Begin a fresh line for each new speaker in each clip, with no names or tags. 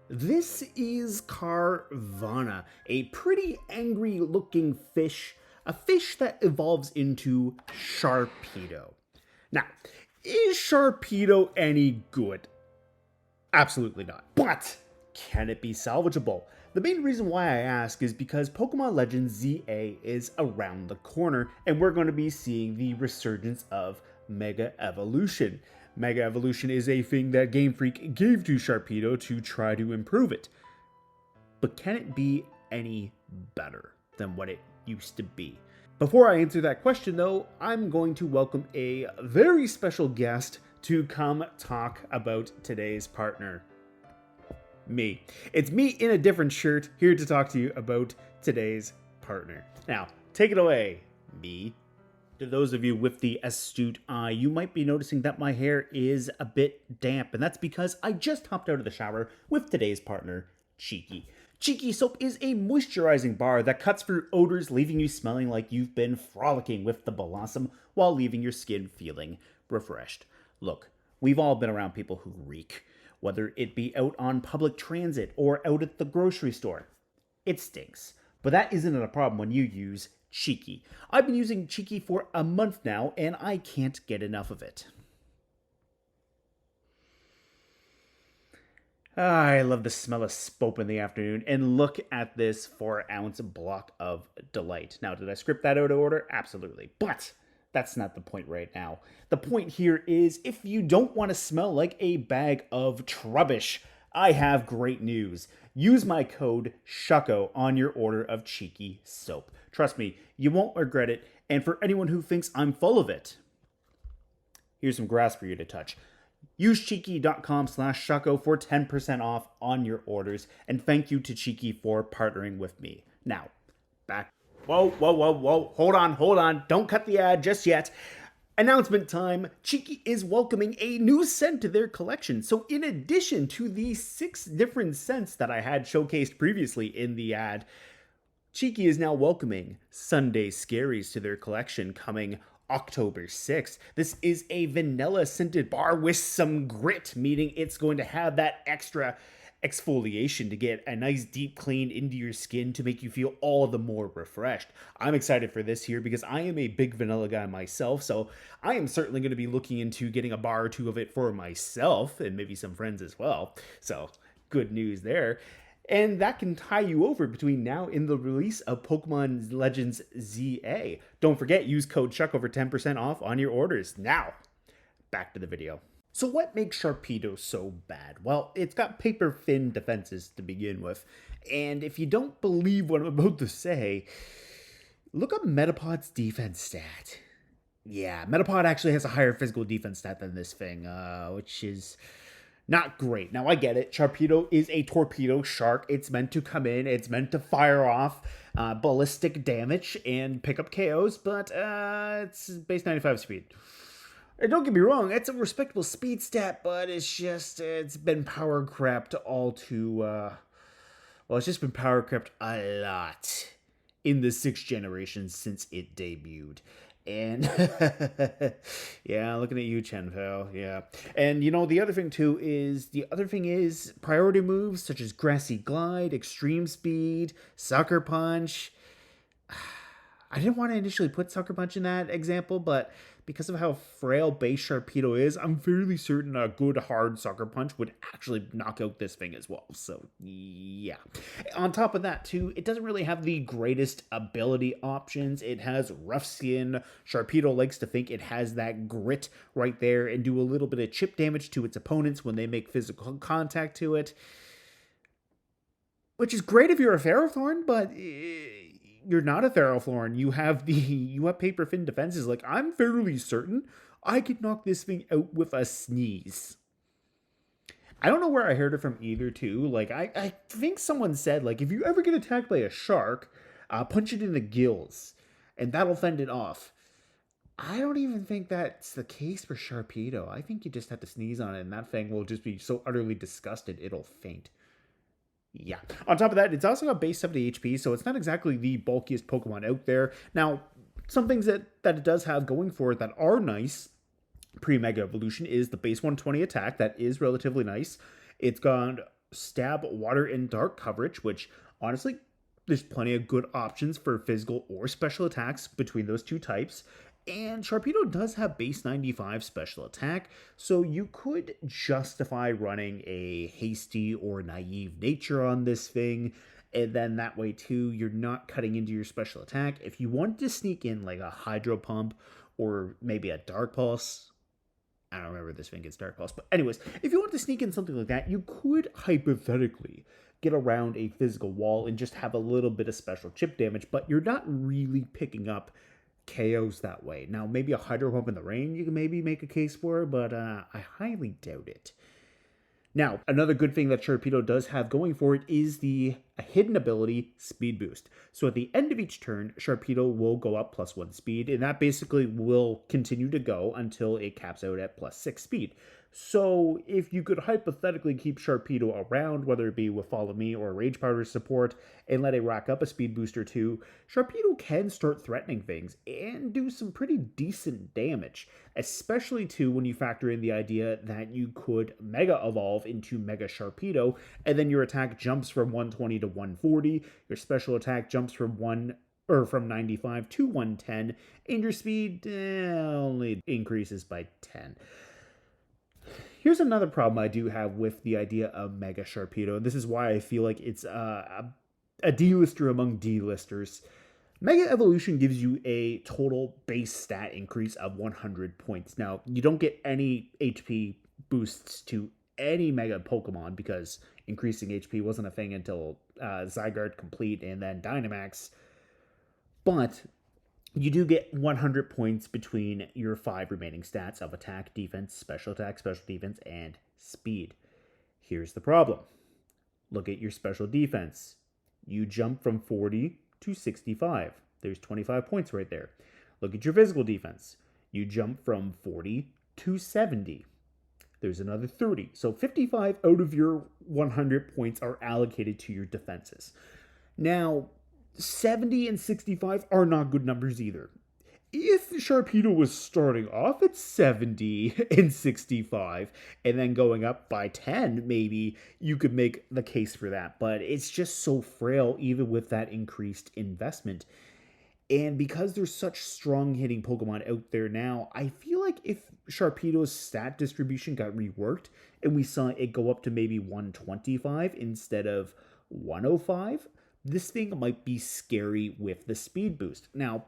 This is Carvana, a pretty angry looking fish, a fish that evolves into Sharpedo. Now, is Sharpedo any good? Absolutely not. But can it be salvageable? The main reason why I ask is because Pokemon Legends Z-A is around the corner, and we're going to be seeing the resurgence of Mega Evolution. Mega Evolution is a thing that Game Freak gave to Sharpedo to try to improve it. But can it be any better than what it used to be? Before I answer that question though, I'm going to welcome a very special guest to come talk about today's partner. Me. It's me in a different shirt here to talk to you about today's partner. Now, take it away, me. To those of you with the astute eye, you might be noticing that my hair is a bit damp, and that's because I just hopped out of the shower with today's partner, Cheeky. Cheeky Soap is a moisturizing bar that cuts through odors, leaving you smelling like you've been frolicking with the Bellossom while leaving your skin feeling refreshed. Look, we've all been around people who reek, whether it be out on public transit or out at the grocery store. It stinks, but that isn't a problem when you use Cheeky. I've been using Cheeky for a month now, and I can't get enough of it. I love the smell of soap in the afternoon, and look at this 4-ounce block of delight. Now, did I script that out of order? Absolutely, but that's not the point right now. The point here is if you don't want to smell like a bag of trubbish, I have great news. Use my code SHUCKO on your order of Cheeky Soap. Trust me, you won't regret it, and for anyone who thinks I'm full of it, here's some grass for you to touch. Use cheeky.com/shucko for 10% off on your orders, and thank you to Cheeky for partnering with me. Now, back. Whoa, hold on, don't cut the ad just yet. Announcement time. Cheeky is welcoming a new scent to their collection. So in addition to the 6 different scents that I had showcased previously in the ad, Cheeky is now welcoming Sunday Scaries to their collection coming October 6th. This is a vanilla scented bar with some grit, meaning it's going to have that extra exfoliation to get a nice deep clean into your skin to make you feel all the more refreshed. I'm excited for this here because I am a big vanilla guy myself, so I am certainly going to be looking into getting a bar or 2 of it for myself and maybe some friends as well. So good news there. And that can tie you over between now and the release of Pokemon Legends Z-A. Don't forget, use code SHUCKO for 10% off on your orders. Now, back to the video. So what makes Sharpedo so bad? Well, it's got paper thin defenses to begin with. And if you don't believe what I'm about to say, look up Metapod's defense stat. Yeah, Metapod actually has a higher physical defense stat than this thing, which is not great. Now, I get it. Sharpedo is a torpedo shark. It's meant to come in. It's meant to fire off ballistic damage and pick up KOs, but it's base 95 speed. And don't get me wrong, it's a respectable speed stat, but it's been power crept all too, it's just been power crept a lot in the 6 generations since it debuted. And yeah, looking at you, Chenfo. Yeah. And you know, the other thing is priority moves such as Grassy Glide, Extreme Speed, Sucker Punch. I didn't want to initially put Sucker Punch in that example, but because of how frail base Sharpedo is, I'm fairly certain a good hard Sucker Punch would actually knock out this thing as well. So, yeah. On top of that, too, it doesn't really have the greatest ability options. It has rough skin. Sharpedo likes to think it has that grit right there and do a little bit of chip damage to its opponents when they make physical contact to it. Which is great if you're a Ferrothorn, but you're not a Ferrothorn. You have paper thin defenses. Like, I'm fairly certain I could knock this thing out with a sneeze. I don't know where I heard it from either, too. Like, I think someone said, like, if you ever get attacked by a shark, punch it in the gills, and that'll fend it off. I don't even think that's the case for Sharpedo. I think you just have to sneeze on it, and that thing will just be so utterly disgusted, it'll faint. Yeah. On top of that, it's also got base 70 HP, so it's not exactly the bulkiest Pokemon out there. Now, some things that it does have going for it that are nice pre-Mega Evolution is the base 120 attack. That is relatively nice. It's got stab, water, and dark coverage, which honestly, there's plenty of good options for physical or special attacks between those two types. And Sharpedo does have base 95 special attack, so you could justify running a hasty or naive nature on this thing. And then that way, too, you're not cutting into your special attack. If you wanted to sneak in like a Hydro Pump or maybe a Dark Pulse, I don't remember this thing gets Dark Pulse, but anyways, if you want to sneak in something like that, you could hypothetically get around a physical wall and just have a little bit of special chip damage, but you're not really picking up KOs that way. Now, maybe a Hydro Pump in the rain you can maybe make a case for, but I highly doubt it. Now, another good thing that Sharpedo does have going for it is the hidden ability, Speed Boost. So at the end of each turn, Sharpedo will go up +1 speed, and that basically will continue to go until it caps out at +6 speed. So if you could hypothetically keep Sharpedo around, whether it be with Follow Me or Rage Powder support, and let it rack up a speed boost or two, Sharpedo can start threatening things and do some pretty decent damage, especially too when you factor in the idea that you could Mega Evolve into Mega Sharpedo, and then your attack jumps from 120 to 140, your special attack jumps from 95 to 110, and your speed only increases by 10. Here's another problem I do have with the idea of Mega Sharpedo, and this is why I feel like it's a D-lister among D-listers. Mega Evolution gives you a total base stat increase of 100 points. Now, you don't get any HP boosts to any Mega Pokemon because increasing HP wasn't a thing until Zygarde Complete and then Dynamax. But you do get 100 points between your 5 remaining stats of attack, defense, special defense, and speed. Here's the problem. Look at your special defense. You jump from 40 to 65. There's 25 points right there. Look at your physical defense. You jump from 40 to 70. There's another 30. So 55 out of your 100 points are allocated to your defenses. Now, 70 and 65 are not good numbers either. If Sharpedo was starting off at 70 and 65 and then going up by 10, maybe you could make the case for that. But it's just so frail even with that increased investment. And because there's such strong hitting Pokemon out there now, I feel like if Sharpedo's stat distribution got reworked and we saw it go up to maybe 125 instead of 105, this thing might be scary with the speed boost. Now,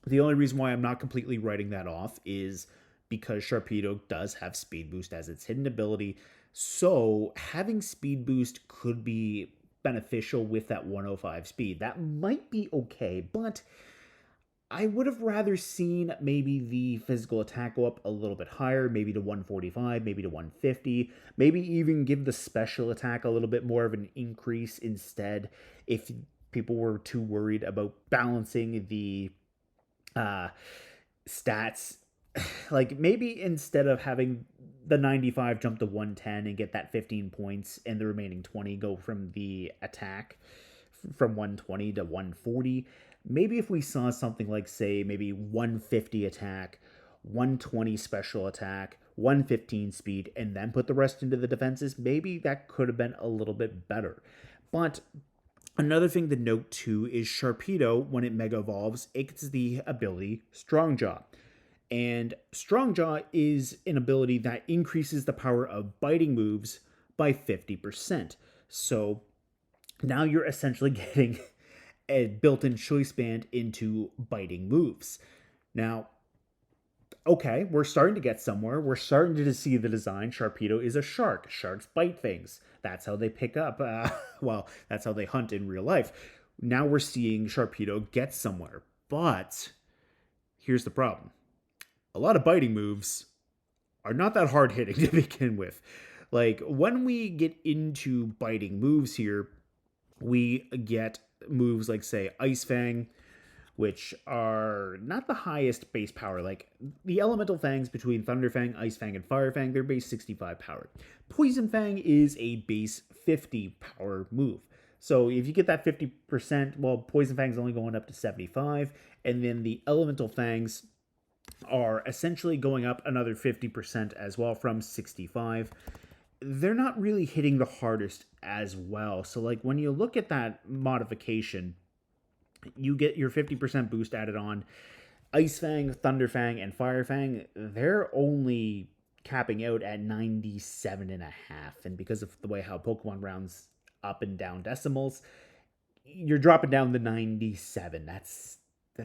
the only reason why I'm not completely writing that off is because Sharpedo does have speed boost as its hidden ability. So having speed boost could be beneficial with that 105 speed. That might be okay, but I would have rather seen maybe the physical attack go up a little bit higher, maybe to 145, maybe to 150, maybe even give the special attack a little bit more of an increase instead if people were too worried about balancing the stats. Like maybe instead of having the 95 jump to 110 and get that 15 points and the remaining 20 go from the attack from 120 to 140, maybe if we saw something like, say, maybe 150 attack, 120 special attack, 115 speed, and then put the rest into the defenses, maybe that could have been a little bit better. But another thing to note too is Sharpedo, when it Mega Evolves, it gets the ability Strong Jaw. And Strong Jaw is an ability that increases the power of biting moves by 50%. So now you're essentially getting a built-in choice band into biting moves. Now, okay, we're starting to get somewhere. We're starting to see the design. Sharpedo is a shark. Sharks bite things. That's how they pick up. That's how they hunt in real life. Now we're seeing Sharpedo get somewhere. But here's the problem. A lot of biting moves are not that hard hitting to begin with. Like, when we get into biting moves here, we get moves like, say, Ice Fang, which are not the highest base power. Like, the elemental fangs between Thunder Fang, Ice Fang, and Fire Fang, they're base 65 power. Poison Fang is a base 50 power move. So if you get that 50%, well, Poison Fang's only going up to 75, and then the elemental fangs are essentially going up another 50% as well from 65. they're not really hitting the hardest as well. So like when you look at that modification, you get your 50% boost added on. Ice Fang, Thunder Fang, and Fire Fang, they're only capping out at 97.5. And because of the way how Pokemon rounds up and down decimals, you're dropping down to 97. That's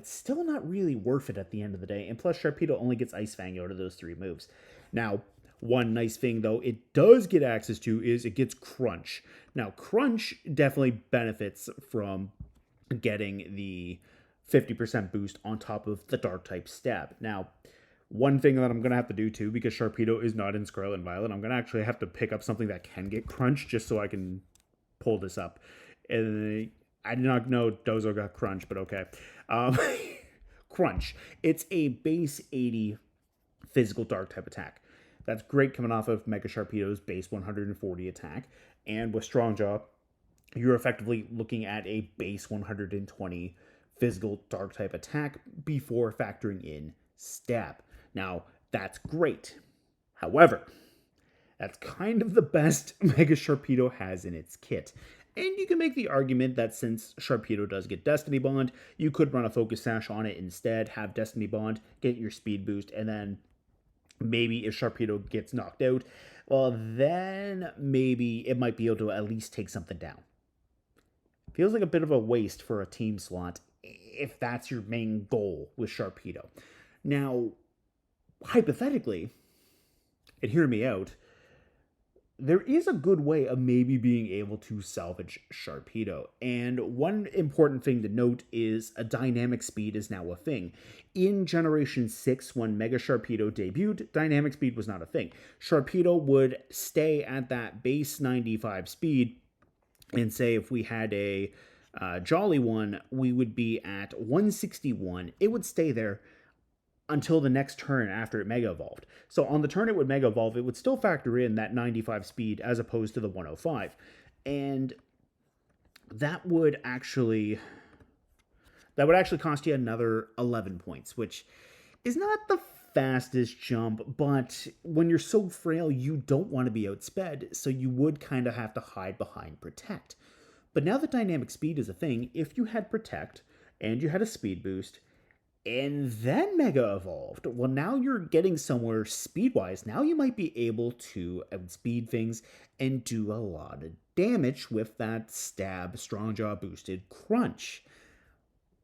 still not really worth it at the end of the day. And plus, Sharpedo only gets Ice Fang out of those 3 moves. Now, one nice thing, though, it does get access to is it gets Crunch. Now, Crunch definitely benefits from getting the 50% boost on top of the Dark-type Stab. Now, one thing that I'm going to have to do, too, because Sharpedo is not in Scarlet and Violet, I'm going to actually have to pick up something that can get Crunch just so I can pull this up. And I did not know Dozo got Crunch, but okay. Crunch. It's a base 80 physical Dark-type attack. That's great coming off of Mega Sharpedo's base 140 attack. And with Strong Jaw, you're effectively looking at a base 120 physical Dark-type attack before factoring in Stab. Now, that's great. However, that's kind of the best Mega Sharpedo has in its kit. And you can make the argument that since Sharpedo does get Destiny Bond, you could run a Focus Sash on it instead, have Destiny Bond, get your speed boost, and then maybe if Sharpedo gets knocked out, well, then maybe it might be able to at least take something down. Feels like a bit of a waste for a team slot if that's your main goal with Sharpedo. Now, hypothetically, and hear me out, there is a good way of maybe being able to salvage Sharpedo. And one important thing to note is a dynamic speed is now a thing. In Generation 6, when Mega Sharpedo debuted, dynamic speed was not a thing. Sharpedo would stay at that base 95 speed, and say if we had a Jolly one, we would be at 161. It would stay there until the next turn after it Mega Evolved. So on the turn it would Mega Evolve, it would still factor in that 95 speed as opposed to the 105. And that would actually cost you another 11 points, which is not the fastest jump, but when you're so frail, you don't want to be outsped, so you would kind of have to hide behind Protect. But now that dynamic speed is a thing, if you had Protect and you had a speed boost, and then Mega Evolved, well, now you're getting somewhere speed-wise. Now you might be able to outspeed things and do a lot of damage with that Stab, Strong Jaw boosted Crunch.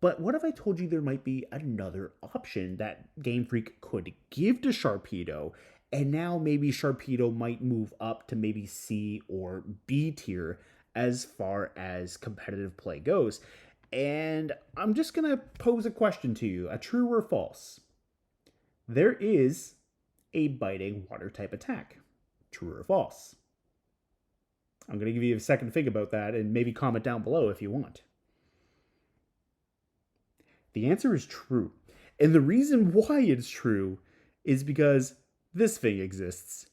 But what if I told you there might be another option that Game Freak could give to Sharpedo, and now maybe Sharpedo might move up to maybe C or B tier as far as competitive play goes? And I'm just going to pose a question to you, a true or false. There is a biting water type attack. True or false? I'm going to give you a second to think about that and maybe comment down below if you want. The answer is true. And the reason why it's true is because this thing exists.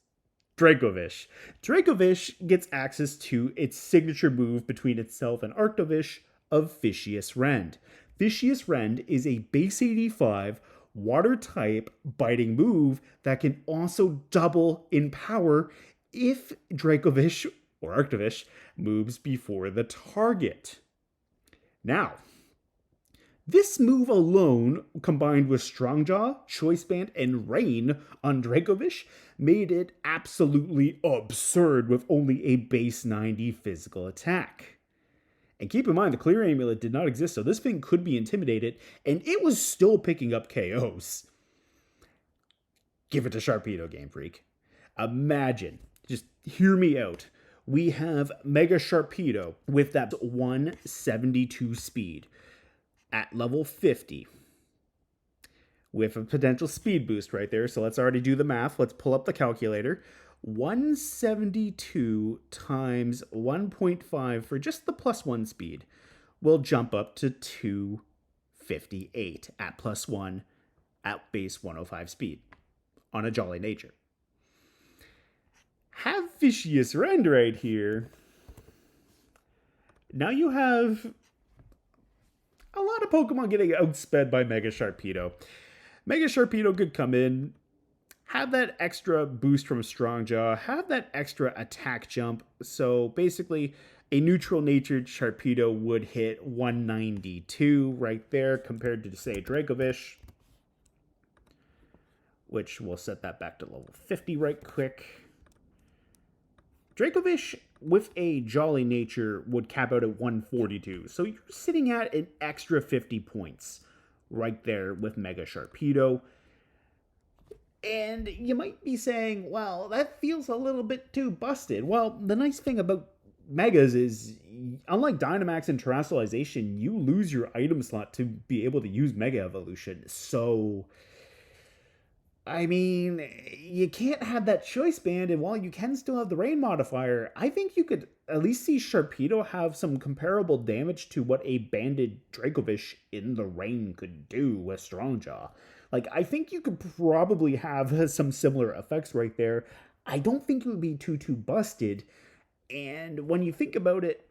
Dracovish. Dracovish gets access to its signature move between itself and Arctovish of Vicious Rend. Vicious Rend is a base 85 water type biting move that can also double in power if Dracovish or Arctovish moves before the target. Now, this move alone, combined with Strong Jaw, Choice Band, and Rain on Dracovish, made it absolutely absurd with only a base 90 physical attack. And keep in mind, the Clear Amulet did not exist, so this thing could be intimidated, and it was still picking up KOs. Give it to Sharpedo, Game Freak. Imagine, just hear me out. We have Mega Sharpedo with that 172 speed at level 50 with a potential speed boost right there. So let's already do the math. Let's pull up the calculator. 172 times 1.5 for just the +1 speed will jump up to 258 at +1 at base 105 speed on a Jolly Nature. Have Vicious Rend right here. Now you have a lot of Pokemon getting outsped by Mega Sharpedo. Mega Sharpedo could come in, have that extra boost from Strong Jaw, have that extra attack jump. So basically, a neutral natured Sharpedo would hit 192 right there compared to, say, Dracovish, which we'll set that back to level 50 right quick. Dracovish with a Jolly nature would cap out at 142. So you're sitting at an extra 50 points right there with Mega Sharpedo. And you might be saying, well, that feels a little bit too busted. Well, the nice thing about Megas is, unlike Dynamax and Terrestrialization, you lose your item slot to be able to use Mega Evolution. So, I mean, you can't have that choice band, and while you can still have the rain modifier, I think you could at least see Sharpedo have some comparable damage to what a banded Dracovish in the rain could do with Strongjaw. Like, I think you could probably have some similar effects right there. I don't think it would be too busted. And when you think about it,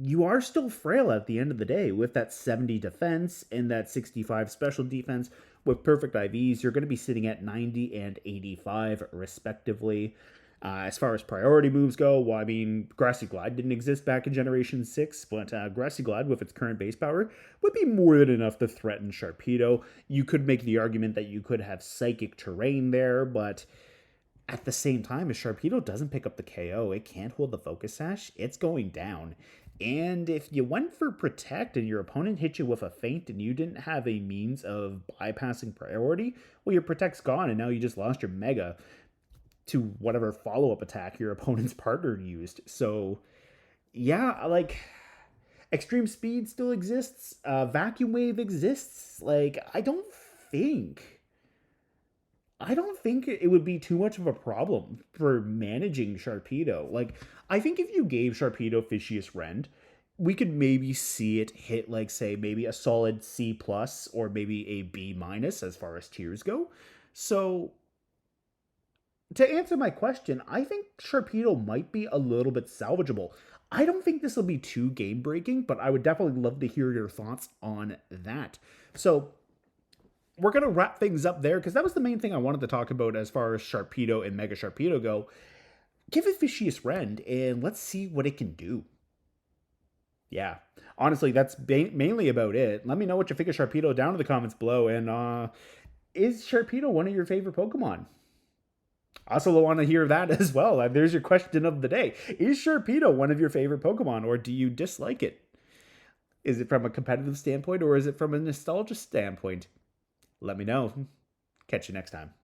you are still frail at the end of the day with that 70 defense and that 65 special defense. With perfect IVs, you're going to be sitting at 90 and 85 respectively. As far as priority moves go, well, I mean, Grassy Glide didn't exist back in Generation 6, but Grassy Glide, with its current base power, would be more than enough to threaten Sharpedo. You could make the argument that you could have Psychic Terrain there, but at the same time, if Sharpedo doesn't pick up the KO, it can't hold the Focus Sash, it's going down. And if you went for Protect and your opponent hit you with a feint and you didn't have a means of bypassing priority, well, your Protect's gone and now you just lost your Mega to whatever follow-up attack your opponent's partner used. So, yeah, like, Extreme Speed still exists. Vacuum Wave exists. Like, I don't think it would be too much of a problem for managing Sharpedo. Like, I think if you gave Sharpedo Fishious Rend, we could maybe see it hit, like, say, maybe a solid C+, or maybe a B- as far as tiers go. So, to answer my question, I think Sharpedo might be a little bit salvageable. I don't think this will be too game-breaking, but I would definitely love to hear your thoughts on that. So, we're going to wrap things up there, because that was the main thing I wanted to talk about as far as Sharpedo and Mega Sharpedo go. Give it Fishious Rend, and let's see what it can do. Yeah, honestly, that's mainly about it. Let me know what you think of Sharpedo down in the comments below, and is Sharpedo one of your favorite Pokemon? Also want to hear that as well. There's your question of the day. Is Sharpedo one of your favorite Pokemon, or do you dislike it? Is it from a competitive standpoint, or is it from a nostalgia standpoint? Let me know. Catch you next time.